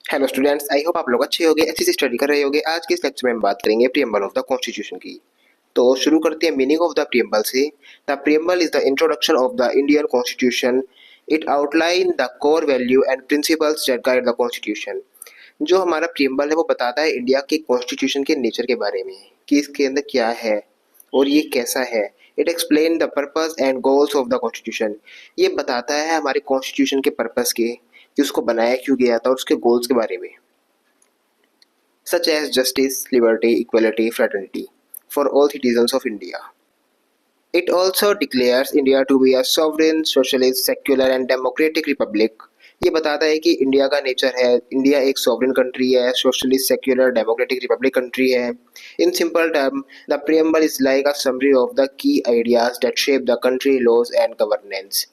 Hello students, I hope आप लोग अच्छे होंगे, अच्छे से स्टडी कर रहे होंगे। आज के इस लेक्चर में हम बात करेंगे प्रीएम्बल ऑफ द कॉन्स्टिट्यूशन की। तो शुरू करते हैं मीनिंग ऑफ द प्रीएम्बल से। The preamble is the introduction of the Indian constitution. It outline the core value and principles that guide the constitution. जो हमारा प्रीएम्बल है वो बताता है इंडिया के कॉन्स्टिट्यूशन के नेचर के बारे में, कि इसके अंदर क्या है और ये कैसा है। It explain the purpose and goals of the constitution. ये बताता है हमारे कॉन्स्टिट्यूशन के पर्पस के, कि उसको बनाया क्यों गया था और उसके गोल्स के बारे में, such as justice, liberty, equality, fraternity for all citizens of India. It also declares India to be a sovereign, socialist, secular and democratic republic. ये बताता है कि इंडिया का नेचर है, इंडिया एक सॉवरेन कंट्री है, socialist, secular, democratic republic country है। In simple term, the preamble is like a summary of the key ideas that shape the country laws and governance.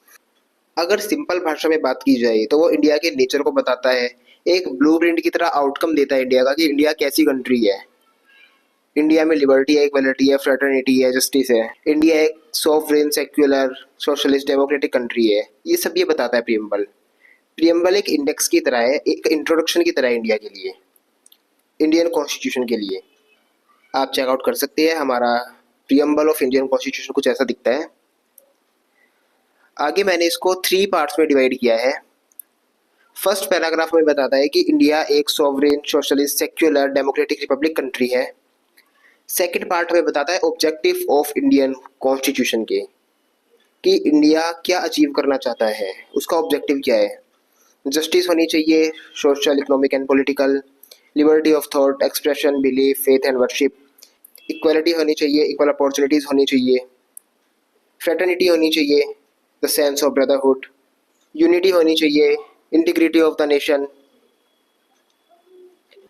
अगर सिंपल भाषा में बात की जाए तो वो इंडिया के नेचर को बताता है, एक ब्लूप्रिंट की तरह आउटकम देता है इंडिया का, कि इंडिया कैसी कंट्री है। इंडिया में लिबर्टी है, इक्वलिटी है, फ्रेटर्निटी है, जस्टिस है। इंडिया एक sovereign, secular, socialist, democratic country है। ये सब ये बताता है प्रीएम्बल। प्रीएम्बल एक इंडेक्स की तरह है, एक इंट्रोडक्शन की तरह है इंडिया के लिए, इंडियन कॉन्स्टिट्यूशन के लिए। आप चेकआउट कर सकते हैं, हमारा प्रीएम्बल ऑफ इंडियन कॉन्स्टिट्यूशन कुछ ऐसा दिखता है। आगे मैंने इसको 3 पार्ट्स में डिवाइड किया है। फर्स्ट पैराग्राफ में बताता है कि इंडिया एक sovereign, socialist, secular, democratic republic country है। सेकंड पार्ट में बताता है ऑब्जेक्टिव ऑफ इंडियन कॉन्स्टिट्यूशन के, कि इंडिया क्या अचीव करना चाहता है, उसका ऑब्जेक्टिव क्या है। जस्टिस होनी चाहिए, social, economic and political, liberty of thought, expression, belief, faith and worship, equality होनी चाहिए, इक्वल अपॉर्चुनिटीज होनी चाहिए, फ्रेटर्निटी होनी चाहिए, the sense of brotherhood, unity होनी चाहिए, integrity of the nation.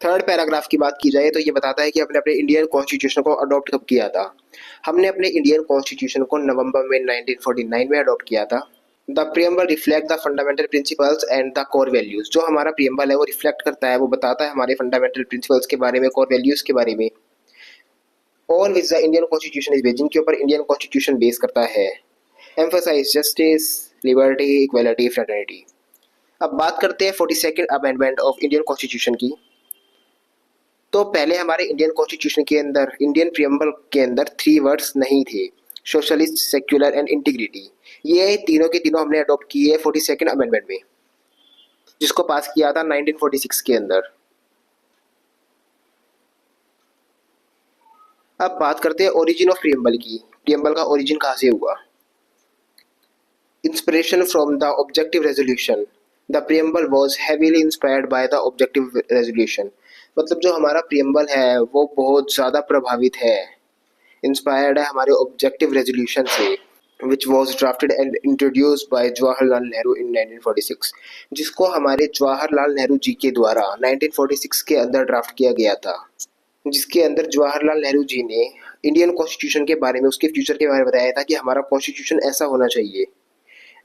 Third paragraph की बात की जाए तो ये बताता है कि हमने अपने इंडियन कॉन्स्टिट्यूशन को अडॉप्ट कब किया था। हमने अपने इंडियन कॉन्स्टिट्यूशन को नवंबर में 1949 में अडॉप्ट किया था। The preamble reflect the fundamental principles and the core values. जो हमारा प्रीएम्बल है वो रिफ्लेक्ट करता है, वो बताता है हमारे फंडामेंटल प्रिंसिपल्स के बारे में, कोर वैल्यूज के बारे में। On which the Indian constitution is based, जिनके ऊपर इंडियन कॉन्स्टिट्यूशन बेस करता है। Emphasise justice, liberty, equality, fraternity. अब बात करते हैं 42nd amendment of Indian constitution की। तो पहले हमारे इंडियन कॉन्स्टिट्यूशन के अंदर, इंडियन प्रीएम्बल के अंदर 3 वर्ड्स नहीं थे, सोशलिस्ट, सेक्युलर एंड इंटीग्रिटी। ये तीनों के तीनों हमने अडॉप्ट किए 42nd अमेंडमेंट में, जिसको पास किया था 1946 के अंदर। अब बात करते हैं ओरिजिन ऑफ प्रीएम्बल की। प्रीएम्बल का ओरिजिन कहाँ से हुआ। Inspiration from the objective resolution. The preamble was heavily inspired by the objective resolution. मतलब जो हमारा प्रीएम्बल है वो बहुत ज़्यादा प्रभावित है, इंस्पायर्ड है हमारे ऑब्जेक्टिव रेजोल्यूशन से, which was drafted and introduced by Jawaharlal Nehru in 1946। जिसको हमारे जवाहरलाल नेहरू जी के द्वारा 1946 के अंदर ड्राफ्ट किया गया था, जिसके अंदर जवाहरलाल नेहरू जी ने इंडियन कॉन्स्टिट्यूशन के बारे में, उसके फ्यूचर के बारे में बताया था कि हमारा कॉन्स्टिट्यूशन ऐसा होना चाहिए।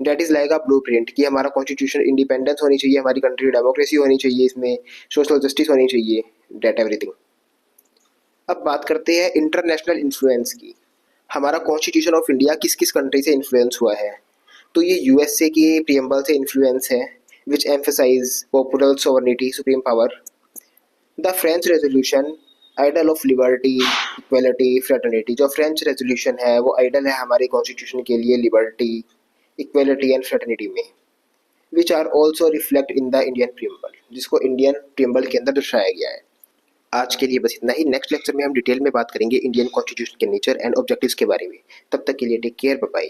That is like a blueprint, कि हमारा कॉन्स्टिट्यूशन इंडिपेंडेंस होनी चाहिए, हमारी कंट्री डेमोक्रेसी होनी चाहिए, इसमें सोशल जस्टिस होनी चाहिए, डेट एवरीथिंग। अब बात करते हैं इंटरनेशनल इन्फ्लुएंस की। हमारा कॉन्स्टिट्यूशन ऑफ इंडिया किस किस कंट्री से इन्फ्लुएंस हुआ है। तो ये यूएसए की प्रीएम्बल से इन्फ्लुएंस है, which emphasize popular sovereignty, supreme power. The French resolution, ideal of liberty, equality, fraternity. जो फ्रेंच रेजोल्यूशन है वो आइडल है हमारे कॉन्स्टिट्यूशन के लिए, लिबर्टी, इक्वलिटी एंड फ्रेटर्निटी में, which are also reflect in the Indian preamble, जिसको इंडियन प्रीएम्बल के अंदर दर्शाया गया है। आज के लिए बस इतना ही। नेक्स्ट लेक्चर में हम डिटेल में बात करेंगे इंडियन कॉन्स्टिट्यूशन के नेचर एंड ऑब्जेक्टिव्स के बारे में। तब तक के लिए टेक केयर, बाय बाय।